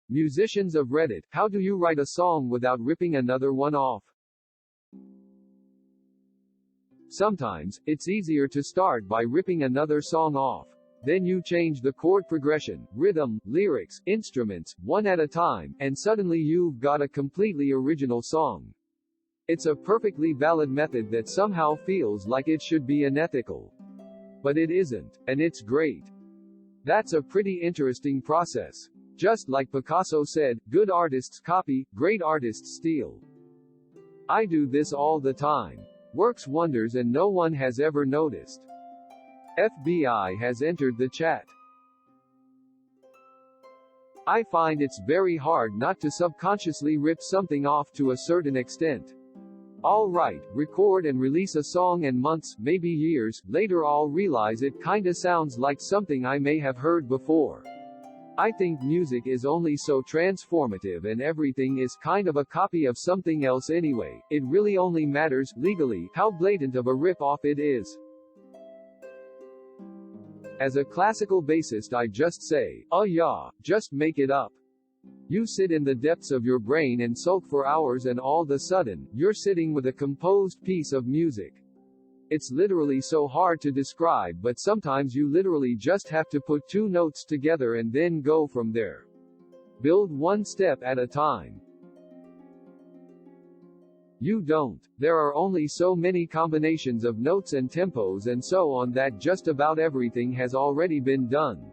Musicians of Reddit, how do you write a song without ripping another one off? Sometimes, it's easier to start by ripping another song off. Then you change the chord progression, rhythm, lyrics, instruments, one at a time, and suddenly you've got a completely original song. It's a perfectly valid method that somehow feels like it should be unethical. But it isn't, and it's great. That's a pretty interesting process. Just like Picasso said, good artists copy, great artists steal. I do this all the time. Works wonders and no one has ever noticed. FBI has entered the chat. I find it's very hard not to subconsciously rip something off to a certain extent. I'll write, record and release a song and months, maybe years, later I'll realize it kinda sounds like something I may have heard before. I think music is only so transformative and everything is kind of a copy of something else anyway. It really only matters, legally, how blatant of a rip-off it is. As a classical bassist I just say, oh yeah, just make it up. You sit in the depths of your brain and sulk for hours and all of a sudden, you're sitting with a composed piece of music. It's literally so hard to describe, but sometimes you literally just have to put two notes together and then go from there. Build one step at a time. You don't. There are only so many combinations of notes and tempos and so on that just about everything has already been done.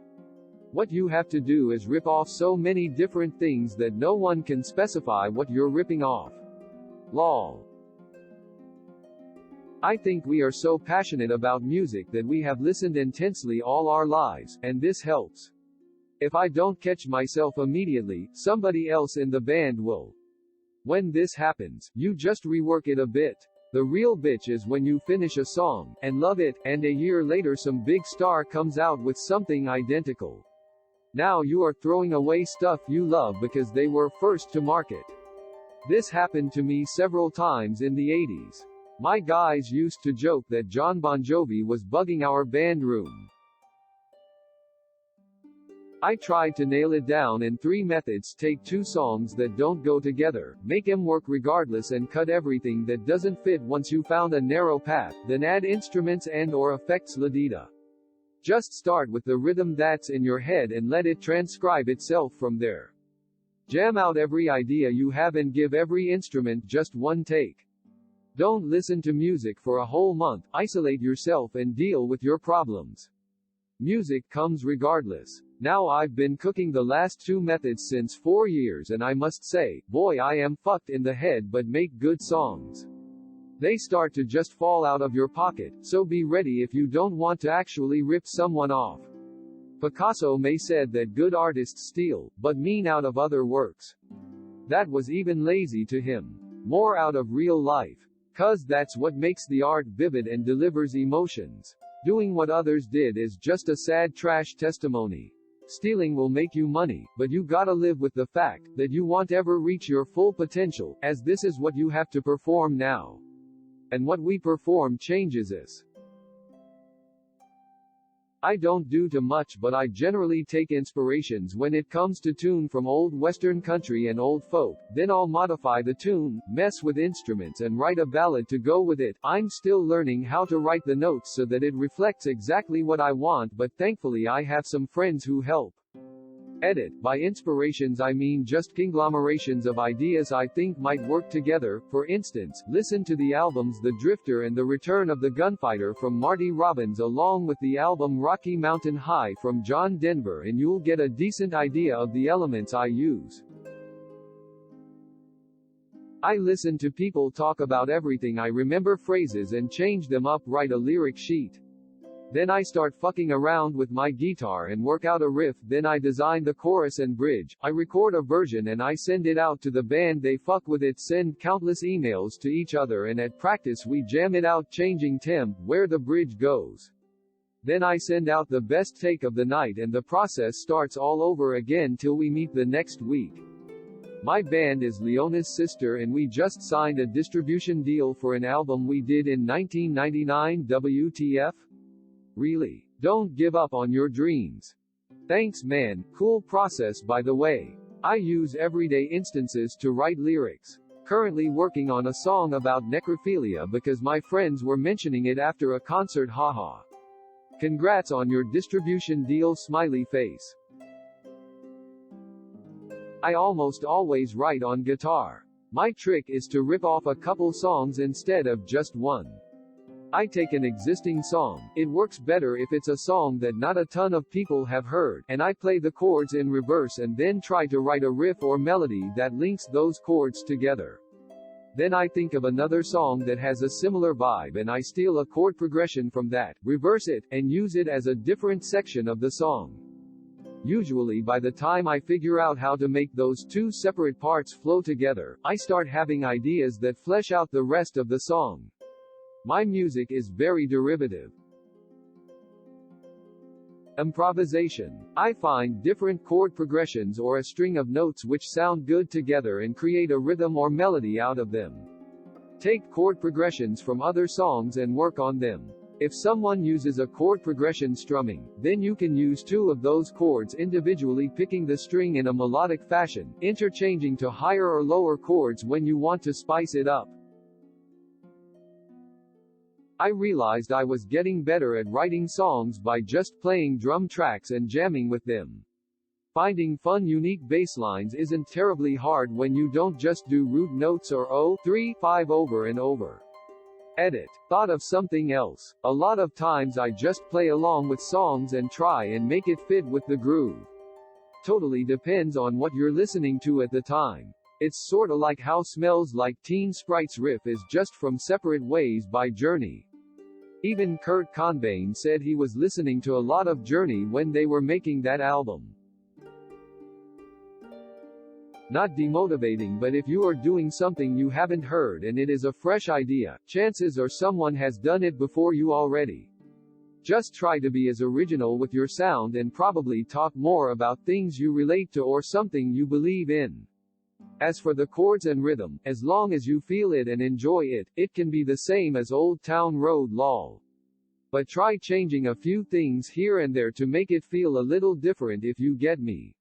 What you have to do is rip off so many different things that no one can specify what you're ripping off. Lol. I think we are so passionate about music that we have listened intensely all our lives, and this helps. If I don't catch myself immediately, somebody else in the band will. When this happens, you just rework it a bit. The real bitch is when you finish a song, and love it, and a year later some big star comes out with something identical. Now you are throwing away stuff you love because they were first to market. This happened to me several times in the 80s. My guys used to joke that John Bon Jovi was bugging our band room. I tried to nail it down in 3 methods: take 2 songs that don't go together, make them work regardless and cut everything that doesn't fit once you found a narrow path, then add instruments and or effects ladida. Just start with the rhythm that's in your head and let it transcribe itself from there. Jam out every idea you have and give every instrument just one take. Don't listen to music for a whole month, isolate yourself and deal with your problems. Music comes regardless. Now I've been cooking the last 2 methods since 4 years and I must say, boy I am fucked in the head but make good songs. They start to just fall out of your pocket, so be ready if you don't want to actually rip someone off. Picasso may said that good artists steal, but mean out of other works. That was even lazy to him. More out of real life. 'Cause that's what makes the art vivid and delivers emotions. Doing what others did is just a sad trash testimony. Stealing will make you money, but you gotta live with the fact that you won't ever reach your full potential, as this is what you have to perform now. And what we perform changes us. I don't do too much, but I generally take inspirations when it comes to tune from old western country and old folk, then I'll modify the tune, mess with instruments and write a ballad to go with it. I'm still learning how to write the notes so that it reflects exactly what I want, but thankfully I have some friends who help. Edit. By inspirations I mean just conglomerations of ideas I think might work together. For instance, listen to the albums The Drifter and The Return of the Gunfighter from Marty Robbins along with the album Rocky Mountain High from John Denver and you'll get a decent idea of the elements I use. I listen to people talk about everything, I remember phrases and change them up, write a lyric sheet. Then I start fucking around with my guitar and work out a riff, then I design the chorus and bridge, I record a version and I send it out to the band, they fuck with it, send countless emails to each other and at practice we jam it out changing temp, where the bridge goes. Then I send out the best take of the night and the process starts all over again till we meet the next week. My band is Leona's sister and we just signed a distribution deal for an album we did in 1999. WTF? Really? Don't give up on your dreams. Thanks man, cool process by the way. I use everyday instances to write lyrics. Currently working on a song about necrophilia because my friends were mentioning it after a concert, haha. Congrats on your distribution deal, smiley face. I almost always write on guitar. My trick is to rip off a couple songs instead of just one. I take an existing song, it works better if it's a song that not a ton of people have heard, and I play the chords in reverse and then try to write a riff or melody that links those chords together. Then I think of another song that has a similar vibe and I steal a chord progression from that, reverse it, and use it as a different section of the song. Usually by the time I figure out how to make those two separate parts flow together, I start having ideas that flesh out the rest of the song. My music is very derivative. Improvisation. I find different chord progressions or a string of notes which sound good together and create a rhythm or melody out of them. Take chord progressions from other songs and work on them. If someone uses a chord progression strumming, then you can use two of those chords individually, picking the string in a melodic fashion, interchanging to higher or lower chords when you want to spice it up. I realized I was getting better at writing songs by just playing drum tracks and jamming with them. Finding fun, unique bass lines isn't terribly hard when you don't just do root notes or 0, 3, 5 over and over. Edit. Thought of something else. A lot of times I just play along with songs and try and make it fit with the groove. Totally depends on what you're listening to at the time. It's sorta like how Smells Like Teen Spirit's riff is just from Separate Ways by Journey. Even Kurt Cobain said he was listening to a lot of Journey when they were making that album. Not demotivating, but if you are doing something you haven't heard and it is a fresh idea, chances are someone has done it before you already. Just try to be as original with your sound and probably talk more about things you relate to or something you believe in. As for the chords and rhythm, as long as you feel it and enjoy it, it can be the same as Old Town Road, lol. But try changing a few things here and there to make it feel a little different, if you get me.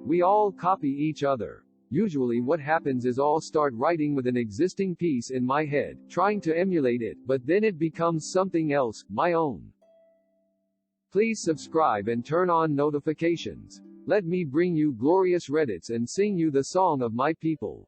We all copy each other. Usually what happens is I'll start writing with an existing piece in my head, trying to emulate it, but then it becomes something else, my own. Please subscribe and turn on notifications. Let me bring you glorious Reddits and sing you the song of my people.